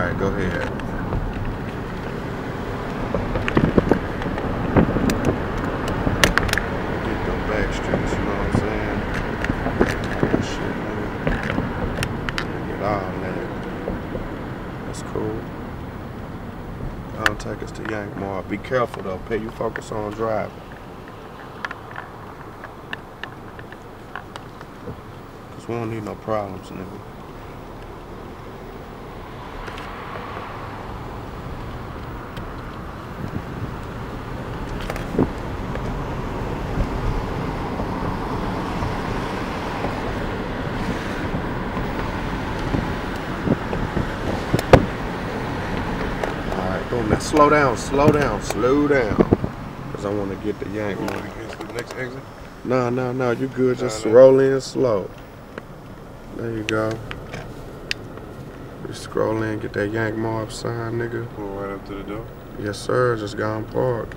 Alright, go ahead. Get them back streets, you know what I'm saying? That shit, man. Get all that. That's cool. I'll take us to Yankmore. Be careful though, pay you focus on driving. Cause we don't need no problems, nigga. Now slow down, slow down, slow down. Cause I want to get the Yankmore. Against the next exit? No, you good. Just roll in slow. There you go. Just scroll in, get that Yankmore sign, nigga. Pull right up to the door? Yes, sir. Just go and park.